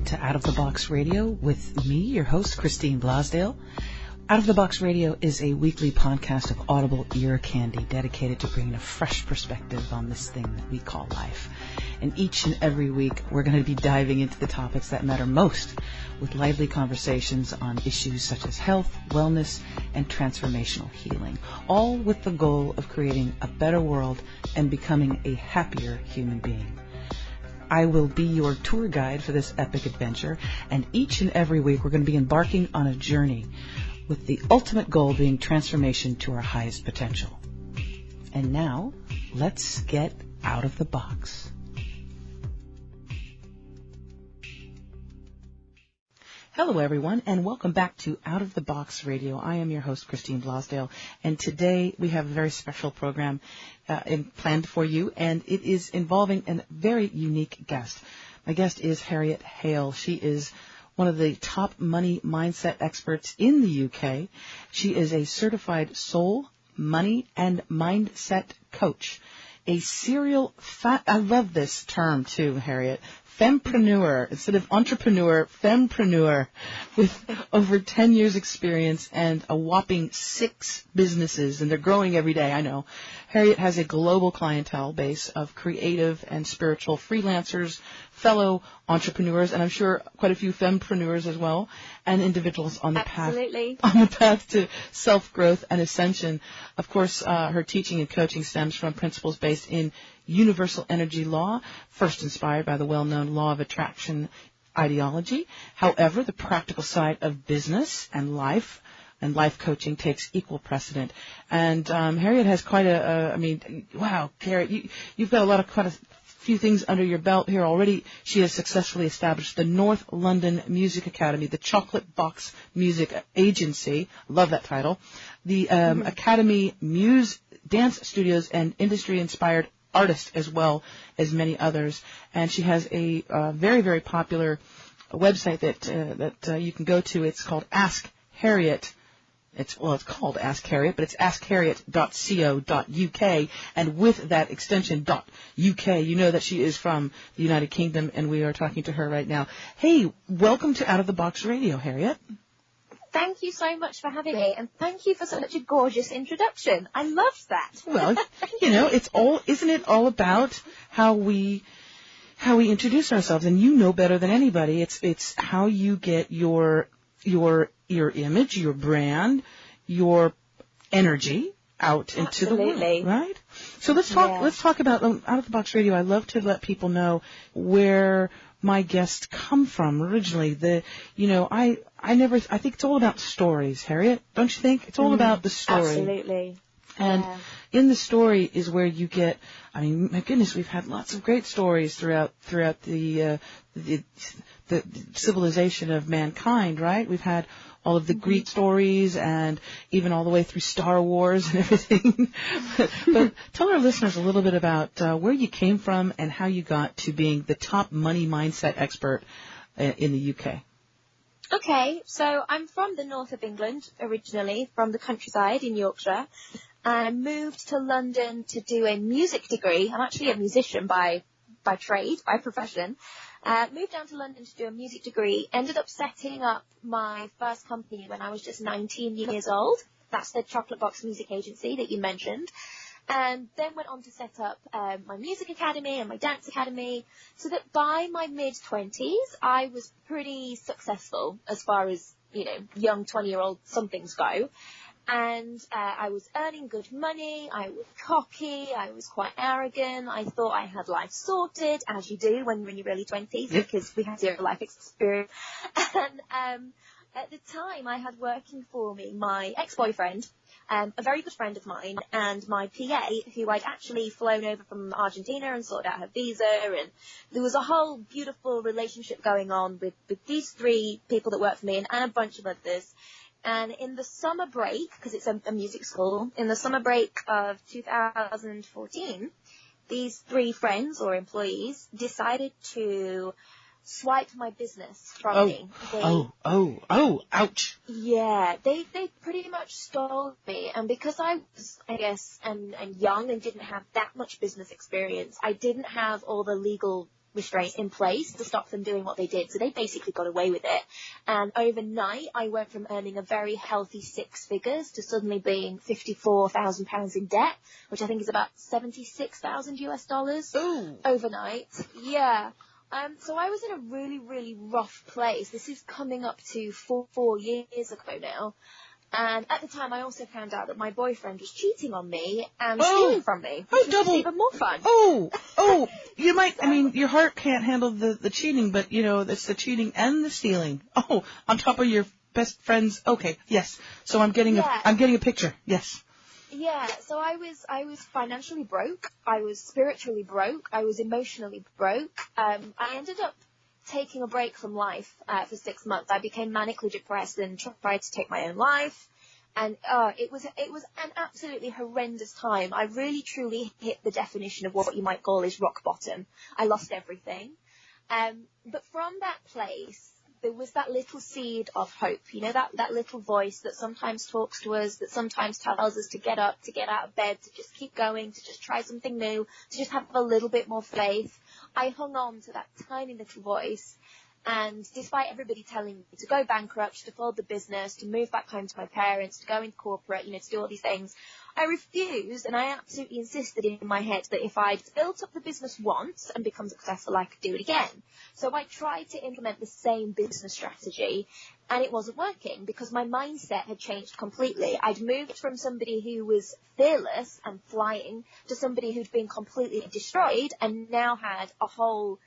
welcome to Out of the Box Radio with me, your host, Christine Blasdale. Out of the Box Radio is a weekly podcast of audible ear candy dedicated to bringing a fresh perspective on this thing that we call life. And each and every week, we're going to be diving into the topics that matter most with lively conversations on issues such as health, wellness, and transformational healing, all with the goal of creating a better world and becoming a happier human being. I will be your tour guide for this epic adventure, and each and every week we're going to be embarking on a journey with the ultimate goal being transformation to our highest potential. And now, let's get out of the box. Hello, everyone, and welcome back to Out of the Box Radio. I am your host, Christine Blasdale, and today we have a very special program planned for you, and it is involving a very unique guest. My guest is Harriette Hale. She is one of the top money mindset experts in the UK. She is a certified soul, money, and mindset coach. A serial, I love this term too, Harriette, fempreneur, instead of entrepreneur, fempreneur, with over 10 years experience and a whopping 6 businesses, and they're growing every day, I know. Harriette has a global clientele base of creative and spiritual freelancers, fellow entrepreneurs, and I'm sure quite a few fempreneurs as well, and individuals on the path to self-growth and ascension. Of course, her teaching and coaching stems from principles based in universal energy law, first inspired by the well-known law of attraction ideology. However, the practical side of business and life coaching takes equal precedent. And Harriette has quite wow, Harriette, you've got quite a few things under your belt here already. She has successfully established the North London Music Academy, the Chocolate Box Music Agency, love that title, the Academy Dance Studios, and industry-inspired artist as well as many others. And she has a very, very popular website that you can go to. It's called Ask Harriette. It's called Ask Harriette, but it's askharriette.co.uk, and with that extension .uk, you know that she is from the United Kingdom, and we are talking to her right now. Hey, welcome to Out of the Box Radio, Harriette. Thank you so much for having me, and thank you for such a gorgeous introduction. I loved that. Well, isn't it all about how we introduce ourselves? And you know better than anybody. It's how you get your image, your brand, your energy out into the world, right? So let's talk about Out of the Box Radio. I love to let people know where my guests come from originally. I think it's all about stories, Harriette, don't you think? It's all about the story. Absolutely. And in the story is where you get, my goodness, we've had lots of great stories throughout the civilization of mankind, right? We've had all of the Greek stories and even all the way through Star Wars and everything. but tell our listeners a little bit about where you came from and how you got to being the top money mindset expert in the UK. Okay, so I'm from the north of England originally, from the countryside in Yorkshire. I moved to London to do a music degree. I'm actually a musician by trade, by profession. Moved down to London to do a music degree, ended up setting up my first company when I was just 19 years old. That's the Chocolate Box Music Agency that you mentioned. And then went on to set up my music academy and my dance academy, so that by my mid-20s, I was pretty successful as far as, young 20-year-old somethings go. And I was earning good money, I was cocky, I was quite arrogant, I thought I had life sorted, as you do when you're in your early 20s, because we have zero life experience. And at the time, I had working for me my ex-boyfriend, a very good friend of mine, and my PA, who I'd actually flown over from Argentina and sorted out her visa, and there was a whole beautiful relationship going on with these 3 people that worked for me and a bunch of others. And in the summer break, because it's a music school, in the summer break of 2014, these 3 friends or employees decided to swipe my business from me. Ouch. Yeah, they pretty much stole me. And because I was, I guess, and young and didn't have that much business experience, I didn't have all the legal restraint in place to stop them doing what they did. So they basically got away with it. And overnight, I went from earning a very healthy 6 figures to suddenly being £54,000 in debt, which I think is about 76,000 US dollars overnight. Yeah. So I was in a really, really rough place. This is coming up to four years ago now. And at the time, I also found out that my boyfriend was cheating on me and stealing from me. Which was even more fun. You might, I mean, your heart can't handle the cheating, but, you know, it's the cheating and the stealing. Oh, on top of your best friends. Okay, yes. So I'm getting a picture. Yes. Yeah, so I was financially broke. I was spiritually broke. I was emotionally broke. I ended up taking a break from life for 6 months. I became manically depressed and tried to take my own life. And it was an absolutely horrendous time. I really truly hit the definition of what you might call is rock bottom. I lost everything. But from that place, there was that little seed of hope, you know, that little voice that sometimes talks to us, that sometimes tells us to get up, to get out of bed, to just keep going, to just try something new, to just have a little bit more faith. I hung on to that tiny little voice. And despite everybody telling me to go bankrupt, to fold the business, to move back home to my parents, to go into corporate, you know, to do all these things, I refused, and I absolutely insisted in my head that if I'd built up the business once and become successful, I could do it again. So I tried to implement the same business strategy, and it wasn't working because my mindset had changed completely. I'd moved from somebody who was fearless and flying to somebody who'd been completely destroyed and now had a whole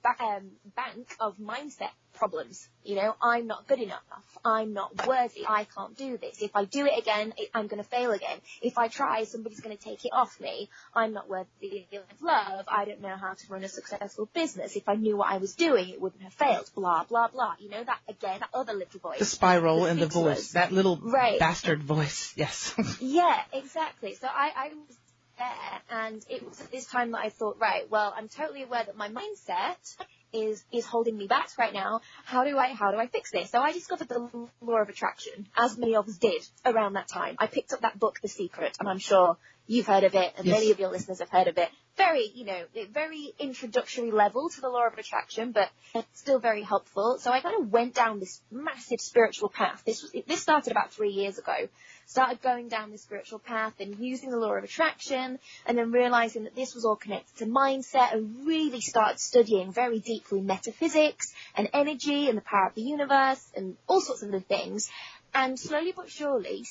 bank of mindset problems. You know, I'm not good enough. I'm not worthy. I can't do this. If I do it again, I'm going to fail again. If I try, somebody's going to take it off me. I'm not worthy of love. I don't know how to run a successful business. If I knew what I was doing, it wouldn't have failed. Blah, blah, blah. You know, that again, that other little voice. The spiral and the voice. That little bastard voice. Yes. Yeah, exactly. So I was there, and it was at this time that I thought, right, well, I'm totally aware that my mindset is holding me back right now. How do I fix this? So I discovered the law of attraction, as many of us did around that time. I picked up that book, The Secret, and I'm sure you've heard of it, and many of your listeners have heard of it. Very, you know, very introductory level to the law of attraction, but still very helpful. So I kind of went down this massive spiritual path. This started about 3 years ago. Started going down this spiritual path and using the law of attraction, and then realizing that this was all connected to mindset, and really started studying very deeply metaphysics and energy and the power of the universe and all sorts of other things. And slowly but surely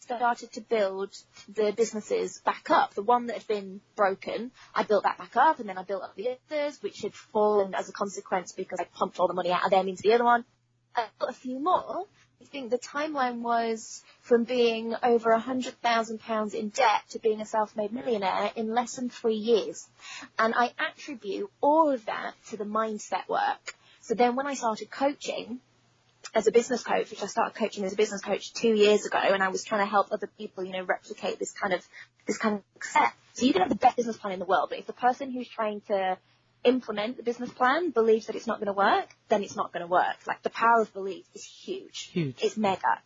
started to build the businesses back up. The one that had been broken, I built that back up, and then I built up the others, which had fallen as a consequence because I pumped all the money out of them into the other one. I built a few more. I think the timeline was from being over £100,000 in debt to being a self-made millionaire in less than 3 years. And I attribute all of that to the mindset work. So then when I started coaching as a business coach, which I started coaching as a business coach 2 years ago, and I was trying to help other people, you know, replicate this kind of success. So you can have the best business plan in the world, but if the person who's trying to implement the business plan believes that it's not going to work, then it's not going to work. Like, the power of belief is huge. It's mega.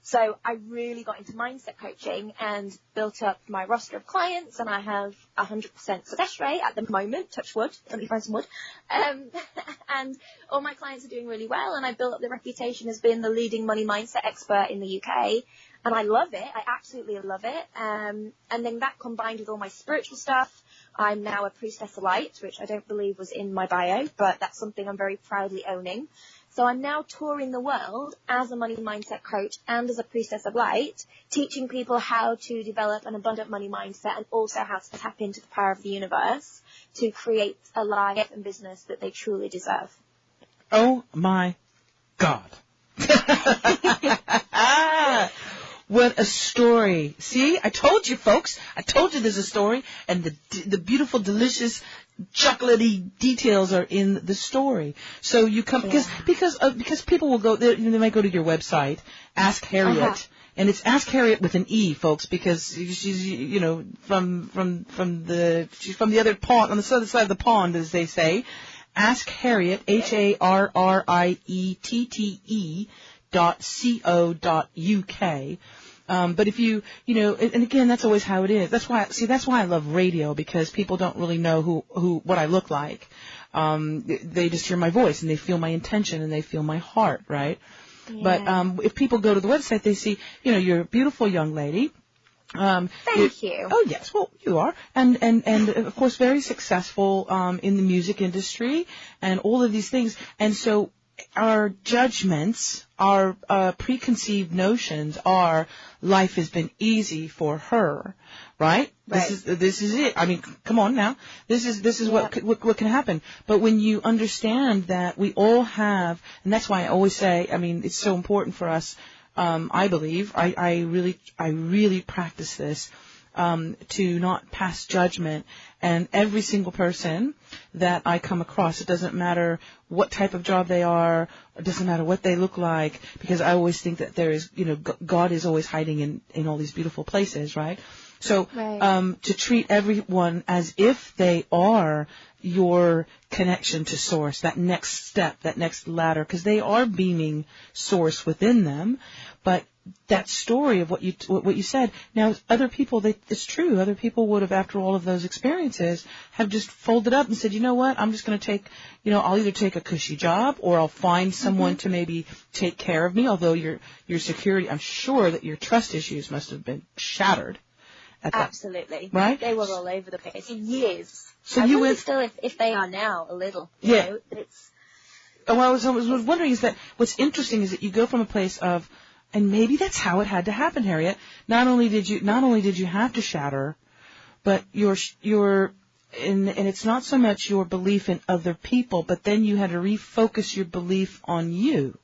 So I really got into mindset coaching and built up my roster of clients, and I have 100% success rate at the moment. Touch wood. Let me find some wood. And all my clients are doing really well, and I built up the reputation as being the leading money mindset expert in the UK. And I love it. I absolutely love it. And then that combined with all my spiritual stuff, I'm now a priestess of light, which I don't believe was in my bio, but that's something I'm very proudly owning. So I'm now touring the world as a money mindset coach and as a priestess of light, teaching people how to develop an abundant money mindset and also how to tap into the power of the universe to create a life and business that they truly deserve. Oh my God. What a story. See, I told you, folks. I told you there's a story, and the beautiful, delicious, chocolatey details are in the story. So you come, because people will go, they might go to your website, Ask Harriette, and it's Ask Harriette with an E, folks, because she's, you know, she's from the other pond, on the other side of the pond, as they say. Ask Harriette, HARRIETTE.co.uk. But if you know, and again, that's always how it is. That's why I love radio, because people don't really know what I look like. they just hear my voice and they feel my intention and they feel my heart, right? Yeah. But if people go to the website, they see, you're a beautiful young lady. Thank you. Oh yes, well you are, and of course very successful in the music industry and all of these things. And so our judgments, our preconceived notions are life has been easy for her, right? Right. This is it. I mean, come on now. This is what can happen. But when you understand that we all have, and that's why I always say, I mean, it's so important for us. I believe I really practice this to not pass judgment. And every single person that I come across, it doesn't matter what type of job they are, it doesn't matter what they look like, because I always think that there is, God is always hiding in all these beautiful places, right? So Right. to treat everyone as if they are your connection to source, that next step, that next ladder, because they are beaming source within them. But that story of what you said, now other people, it's true, other people would have, after all of those experiences, have just folded up and said, you know what, I'm just going to take, I'll either take a cushy job or I'll find someone to maybe take care of me, although your security, I'm sure that your trust issues must have been shattered. Absolutely. Right? They were all over the place for years. So I you wonder went still if they are now a little. Yeah. It's. Oh, I was wondering is that what's interesting is that you go from a place of, and maybe that's how it had to happen, Harriette. Not only did you have to shatter, but and it's not so much your belief in other people, but then you had to refocus your belief on you.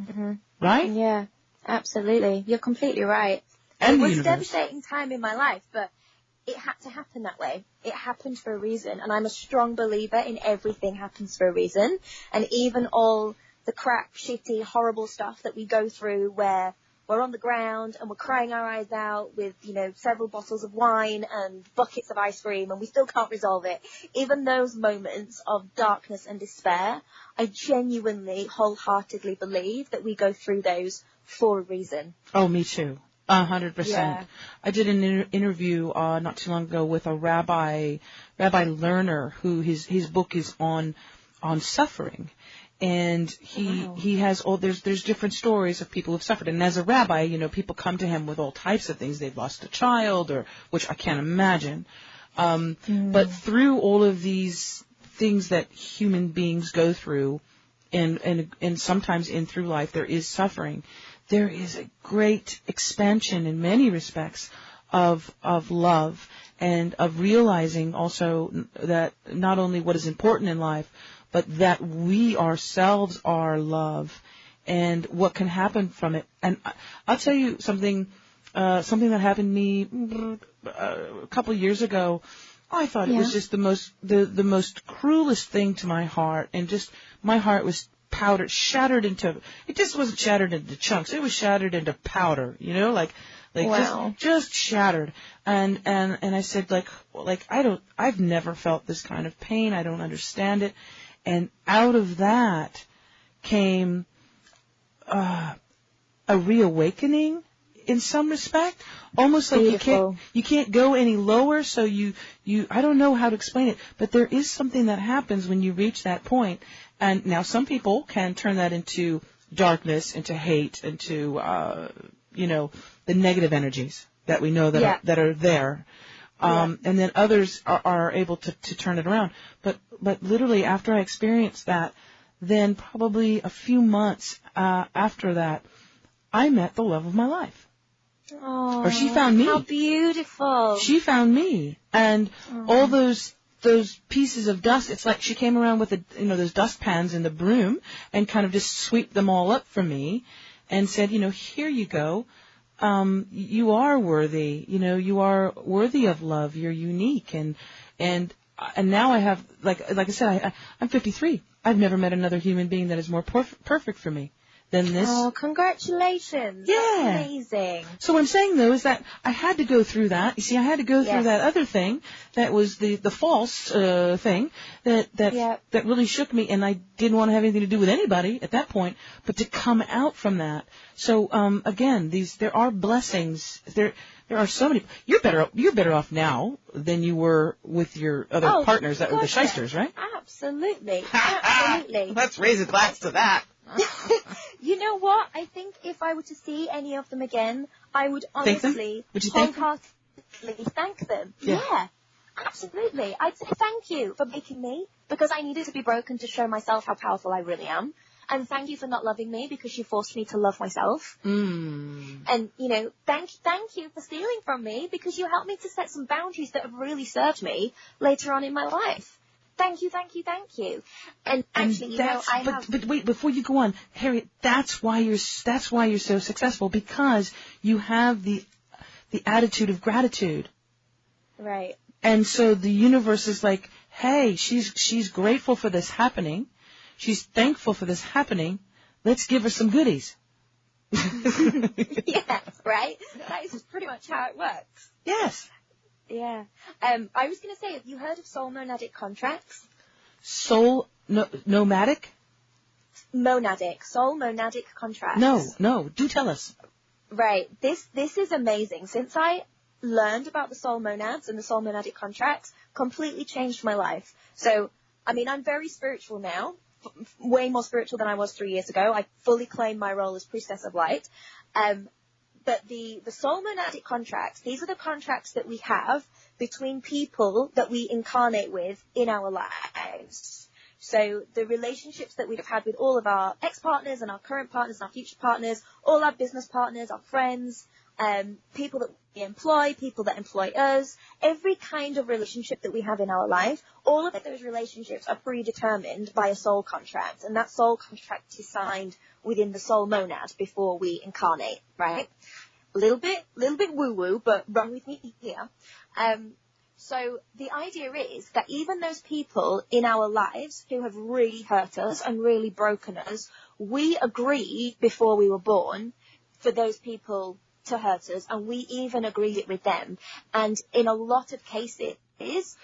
Mm-hmm. Right? Yeah, absolutely. You're completely right. And it the was a universe. devastating time in my life, but it had to happen that way. It happened for a reason, and I'm a strong believer in everything happens for a reason. And even all the crap, shitty, horrible stuff that we go through where we're on the ground and we're crying our eyes out with, several bottles of wine and buckets of ice cream and we still can't resolve it. Even those moments of darkness and despair, I genuinely, wholeheartedly believe that we go through those for a reason. Oh, me too. 100%. Yeah. I did an interview not too long ago with a Rabbi Lerner, who his book is on suffering, and he has all there's different stories of people who've suffered, and as a rabbi, people come to him with all types of things. They've lost a child, or which I can't imagine, but through all of these things that human beings go through, and sometimes through life there is suffering. There is a great expansion in many respects of love, and of realizing also that not only what is important in life, but that we ourselves are love, and what can happen from it. And I'll tell you something that happened to me a couple of years ago. I thought it was just the most cruelest thing to my heart, and just my heart was shattered into, it just wasn't shattered into chunks, it was shattered into powder, Wow. just shattered. And I said, I've never felt this kind of pain, I don't understand it. And out of that came a reawakening in some respect, almost like you can't go any lower, so you I don't know how to explain it, but there is something that happens when you reach that point. And now some people can turn that into darkness, into hate, into the negative energies that we know that are there. And then others are able to turn it around. But literally after I experienced that, then probably a few months after that, I met the love of my life. Oh, or she found me. How beautiful. She found me. And all those pieces of dust, it's like she came around with those dust pans and the broom and kind of just swept them all up for me and said, here you go. You are worthy, you are worthy of love. You're unique. And now I have, like I said, I'm 53. I've never met another human being that is more perfect for me than this. Oh, congratulations. Yeah. That's amazing. So what I'm saying, though, is that I had to go through that. You see, I had to go through that other thing that was the false thing that really shook me, and I didn't want to have anything to do with anybody at that point, but to come out from that. So, again, there are blessings. There are so many. You're better off now than you were with your other partners that were the shysters, right? Absolutely. Absolutely. Let's raise a glass to that. You know what? I think if I were to see any of them again, I would honestly, wholeheartedly thank them. Yeah, absolutely. I'd say thank you for making me, because I needed to be broken to show myself how powerful I really am. And thank you for not loving me, because you forced me to love myself. And, you know, thank you for stealing from me, because you helped me to set some boundaries that have really served me later on in my life. Thank you. And actually, you know, But wait, before you go on, Harriette, that's why you're so successful, because you have the attitude of gratitude. Right. And so the universe is like, hey, she's grateful for this happening. She's thankful for this happening. Let's give her some goodies. Yeah, right? That is pretty much how it works. Yes. Yeah. I was going to say, have you heard of soul monadic contracts? Nomadic? Soul monadic contracts. No, do tell us. Right. This is amazing. Since I learned about the soul monads and the soul monadic contracts, completely changed my life. So, I mean, I'm very spiritual now, way more spiritual than I was 3 years ago. I fully claim my role as priestess of light. But the soul monadic contracts, these are the contracts that we have between people that we incarnate with in our lives. So the relationships that we've had with all of our ex-partners and our current partners and our future partners, all our business partners, our friends, people that we employ, people that employ us, every kind of relationship that we have in our life, all of those relationships are predetermined by a soul contract. And that soul contract is signed within the soul monad before we incarnate, right? A little bit woo-woo, but run with me here. So the idea is that even those people in our lives who have really hurt us and really broken us, we agreed before we were born for those people to hurt us, and we even agreed it with them. And in a lot of cases,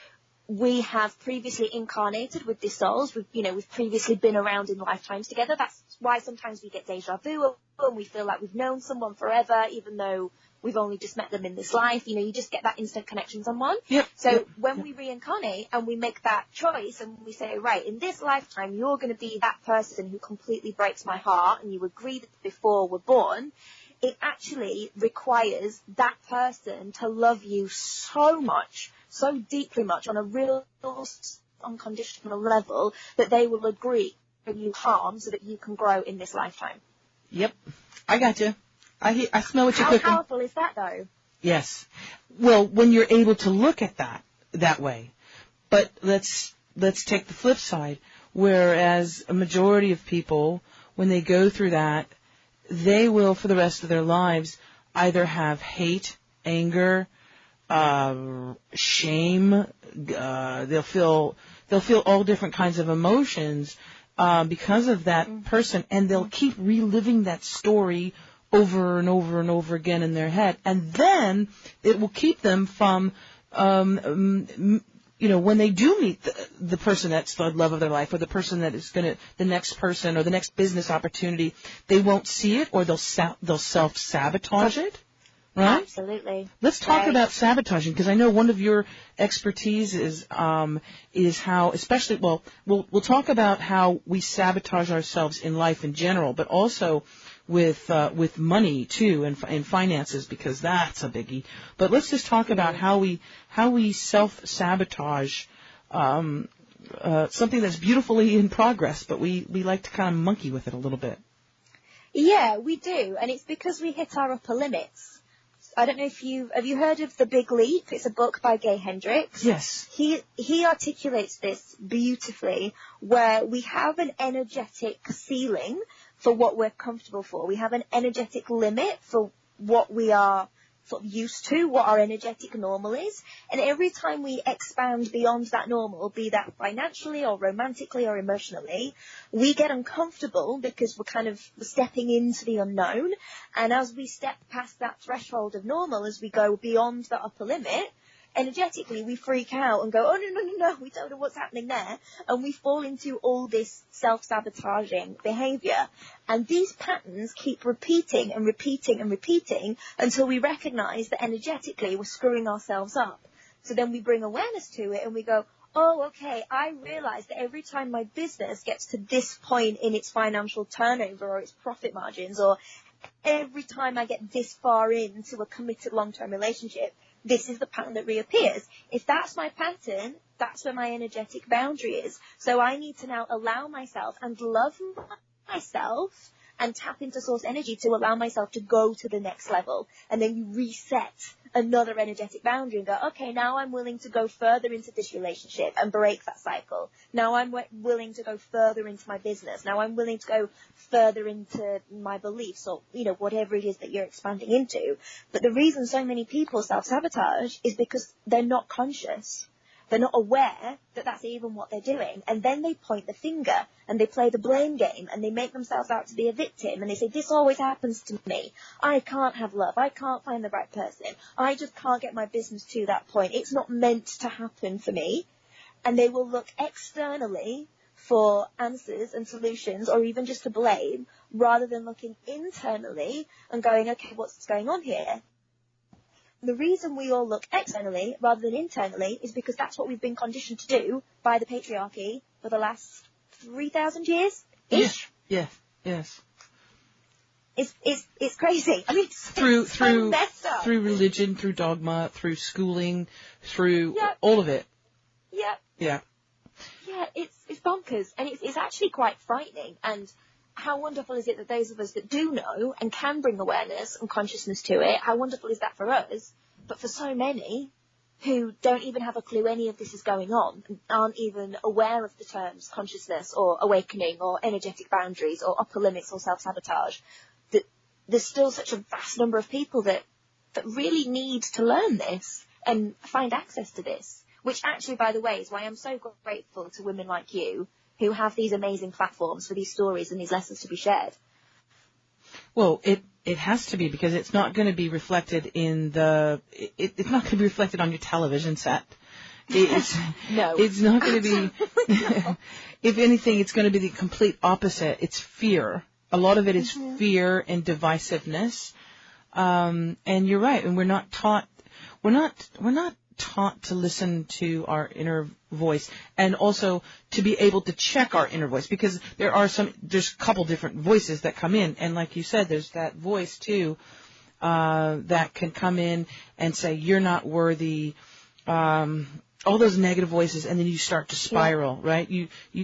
we have previously incarnated with these souls. We've previously been around in lifetimes together. That's why sometimes we get deja vu and we feel like we've known someone forever, even though we've only just met them in this life. You know, you just get that instant connection to someone. Yep. So when we reincarnate and we make that choice and we say, right, in this lifetime, you're going to be that person who completely breaks my heart, and you agreed before we're born, it actually requires that person to love you so much, so deeply much, on a real unconditional level, that they will agree to you harm so that you can grow in this lifetime. Yep. I got you. I smell what you're cooking. How powerful is that, though? Yes. Well, when you're able to look at that way. But let's take the flip side. Whereas a majority of people, when they go through that, they will, for the rest of their lives, either have hate, anger, shame. They'll feel all different kinds of emotions because of that person, and they'll keep reliving that story over and over and over again in their head, and then it will keep them from, when they do meet the person that's the love of their life, or the person that is the next person or the next business opportunity, they won't see it, or they'll self-sabotage it, right? Absolutely. Let's talk about sabotaging, because I know one of your expertise is how, especially, we'll talk about how we sabotage ourselves in life in general, but also with money too, and finances, because that's a biggie. But let's just talk about how we self-sabotage something that's beautifully in progress, but we like to kind of monkey with it a little bit. Yeah, we do, and it's because we hit our upper limits. I don't know if have you heard of The Big Leap? It's a book by Gay Hendricks. Yes. He articulates this beautifully, where we have an energetic ceiling for what we're comfortable for. We have an energetic limit for what we are sort of used to, what our energetic normal is. And every time we expand beyond that normal, be that financially or romantically or emotionally, we get uncomfortable because we're kind of stepping into the unknown. And as we step past that threshold of normal, as we go beyond the upper limit, energetically we freak out and go, oh, no, we don't know what's happening there. And we fall into all this self-sabotaging behavior. And these patterns keep repeating and repeating and repeating until we recognize that energetically we're screwing ourselves up. So then we bring awareness to it and we go, oh, okay, I realize that every time my business gets to this point in its financial turnover or its profit margins, or every time I get this far into a committed long-term relationship, this is the pattern that reappears. If that's my pattern, that's where my energetic boundary is. So I need to now allow myself and love myself and tap into source energy to allow myself to go to the next level. And then you reset another energetic boundary and go, okay, now I'm willing to go further into this relationship and break that cycle. Now I'm willing to go further into my business. Now I'm willing to go further into my beliefs, or, you know, whatever it is that you're expanding into. But the reason so many people self-sabotage is because they're not conscious. They're not aware that that's even what they're doing. And then they point the finger and they play the blame game and they make themselves out to be a victim. And they say, this always happens to me. I can't have love. I can't find the right person. I just can't get my business to that point. It's not meant to happen for me. And they will look externally for answers and solutions, or even just to blame, rather than looking internally and going, okay, what's going on here? The reason we all look externally rather than internally is because that's what we've been conditioned to do by the patriarchy for the last 3,000 years-ish. Yes. It's crazy. I mean, through messed up. Through religion, through dogma, through schooling, through all of it. Yep. Yeah. Yeah, it's bonkers, and it's actually quite frightening. And how wonderful is it that those of us that do know and can bring awareness and consciousness to it, how wonderful is that for us? But for so many who don't even have a clue any of this is going on, and aren't even aware of the terms consciousness or awakening or energetic boundaries or upper limits or self-sabotage, that there's still such a vast number of people that really need to learn this and find access to this, which actually, by the way, is why I'm so grateful to women like you who have these amazing platforms for these stories and these lessons to be shared. Well, it has to be, because it's not going to be reflected in it's not going to be reflected on your television set. No. It's not going to be, if anything, it's going to be the complete opposite. It's fear. A lot of it is fear and divisiveness. And you're right. And we're not taught to listen to our inner voice, and also to be able to check our inner voice, because there's a couple different voices that come in, and like you said, there's that voice too that can come in and say you're not worthy, all those negative voices, and then you start to spiral, right?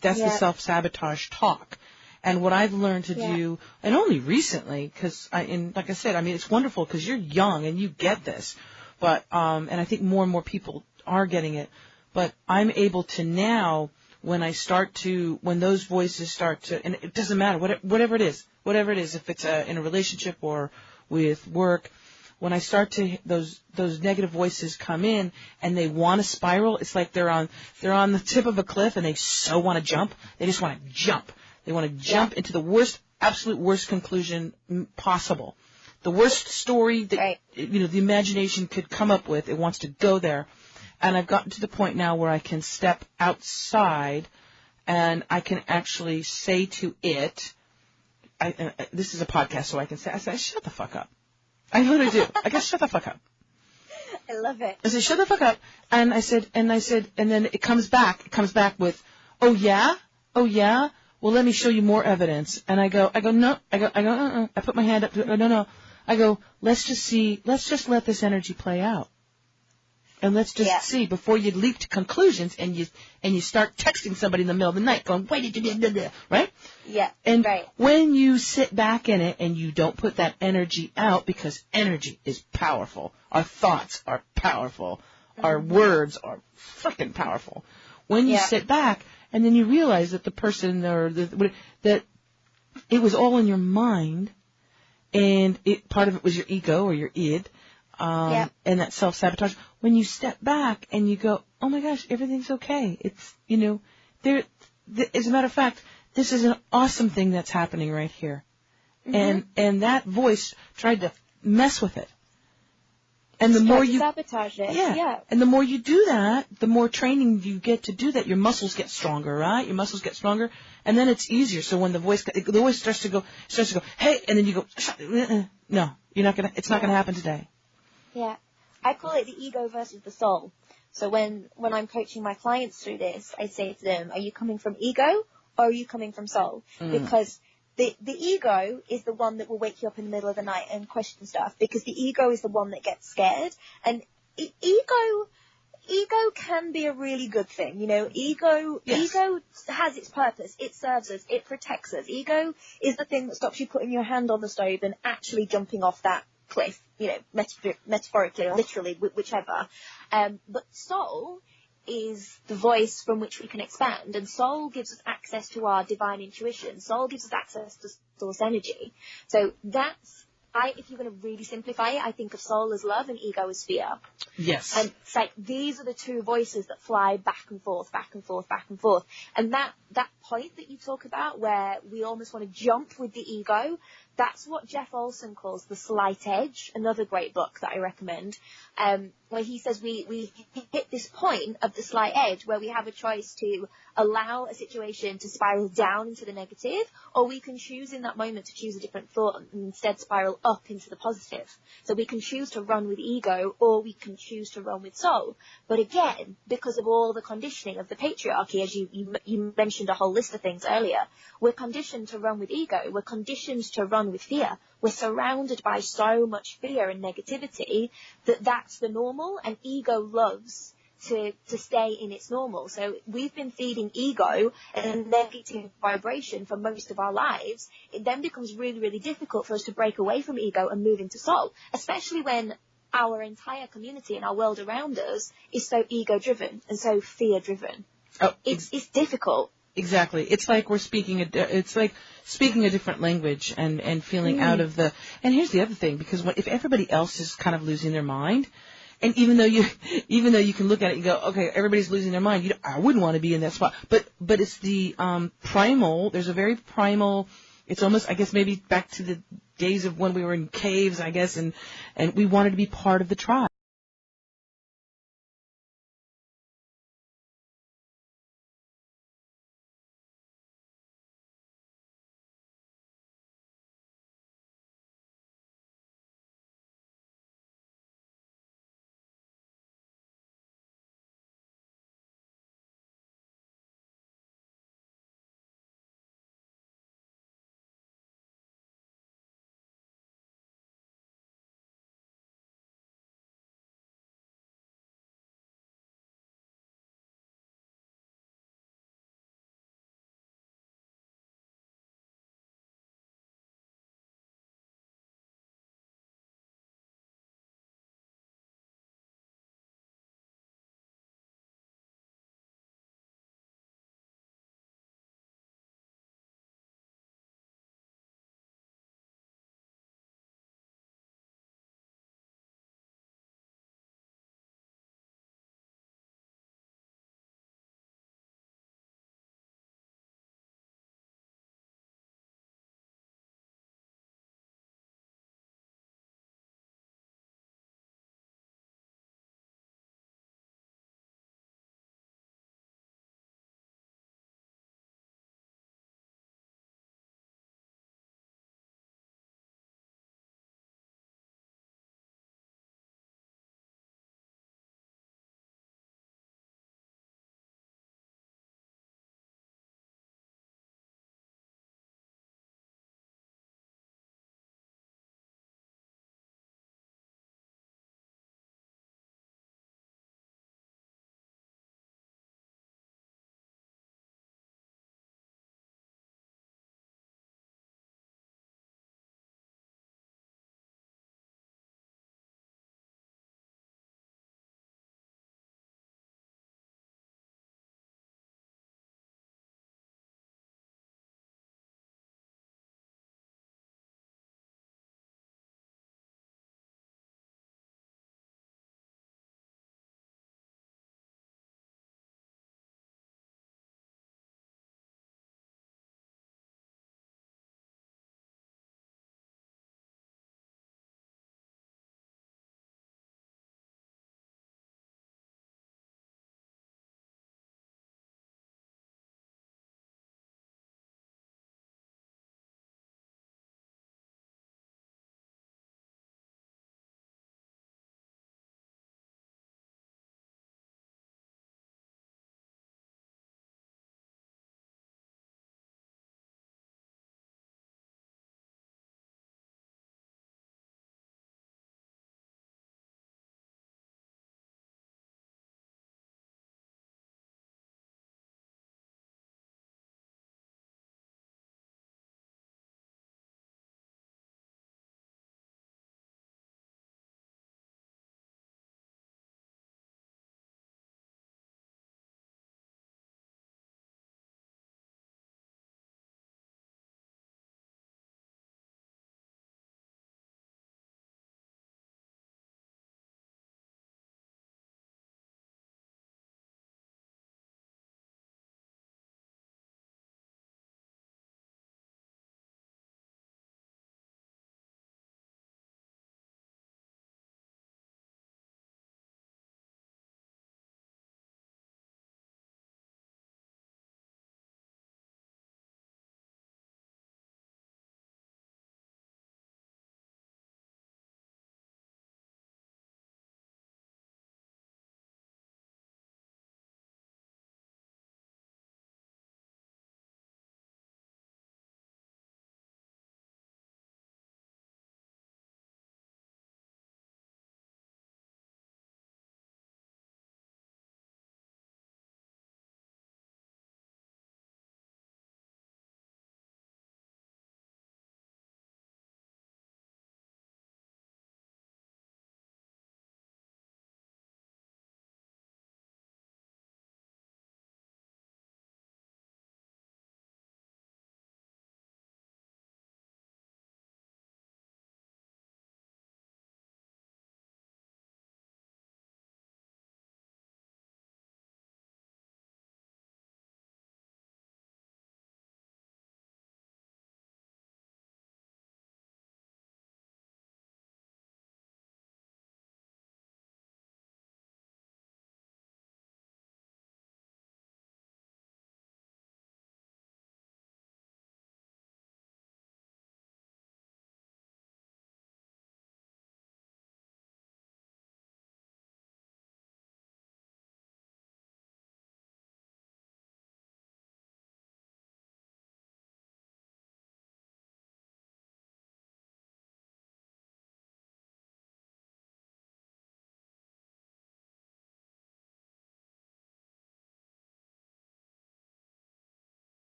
That's the self-sabotage talk. And what I've learned to do, and only recently, because like I said, I mean, it's wonderful because you're young and you get this. But, and I think more and more people are getting it, but I'm able to now, when those voices start to, and it doesn't matter, whatever it is, if it's in a relationship or with work, when I start to, those negative voices come in and they want to spiral, it's like they're on the tip of a cliff and they so want to jump. They just want to jump. They want to jump into the absolute worst conclusion possible. The worst story that, the imagination could come up with, it wants to go there. And I've gotten to the point now where I can step outside and I can actually say to it, this is a podcast, so I say, shut the fuck up. I literally do. I guess shut the fuck up. I love it. I said, shut the fuck up. And I said, and then it comes back with, oh yeah? Well, let me show you more evidence. And I go, no. I put my hand up. No. I go, let's just let this energy play out. And let's just see before you leap to conclusions and you start texting somebody in the middle of the night going, why did you do that? Right? Yeah. And when you sit back in it and you don't put that energy out, because energy is powerful. Our thoughts are powerful. Our words are freaking powerful. When you sit back and then you realize that the person that it was all in your mind, and part of it was your ego or your id, and that self-sabotage. When you step back and you go, oh my gosh, everything's okay. It's, as a matter of fact, this is an awesome thing that's happening right here. And that voice tried to mess with it. And the more you sabotage it. And the more you do that, the more training you get to do that. Your muscles get stronger, right? Your muscles get stronger, and then it's easier. So when the voice starts to go, hey, and then you go, no, you're not gonna. It's not gonna happen today. Yeah, I call it the ego versus the soul, So when I'm coaching my clients through this, I say to them, are you coming from ego or are you coming from soul? Because the ego is the one that will wake you up in the middle of the night and question stuff, because the ego is the one that gets scared. And ego can be a really good thing. You know, ego has its purpose. It serves us. It protects us. Ego is the thing that stops you putting your hand on the stove and actually jumping off that cliff, you know, metaphorically or literally, whichever. But soul is the voice from which we can expand, and soul gives us access to our divine intuition. Soul gives us access to source energy. So that's, if you're going to really simplify it, I think of soul as love and ego as fear. Yes. And it's like these are the two voices that fly back and forth, back and forth, back and forth. And that point that you talk about where we almost want to jump with the ego, that's what Jeff Olson calls the slight edge, another great book that I recommend, where he says we hit this point of the slight edge where we have a choice to allow a situation to spiral down into the negative, or we can choose in that moment to choose a different thought and instead spiral up into the positive. So we can choose to run with ego, or we can choose to run with soul. But again, because of all the conditioning of the patriarchy, as you mentioned a whole list of things earlier, we're conditioned to run with ego. We're conditioned to run with fear. We're surrounded by so much fear and negativity that's the normal, and ego loves to stay in its normal. So we've been feeding ego a negative vibration for most of our lives. It then becomes really, really difficult for us to break away from ego and move into soul, especially when our entire community and our world around us is so ego-driven and so fear-driven. Oh, it's difficult. Exactly. It's like we're speaking a different language and feeling out of the. And here's the other thing, because if everybody else is kind of losing their mind, and even though you can look at it and go, okay, everybody's losing their mind, I wouldn't want to be in that spot. But it's the primal. There's a very primal. It's almost, I guess, maybe back to the days of when we were in caves, I guess, and we wanted to be part of the tribe.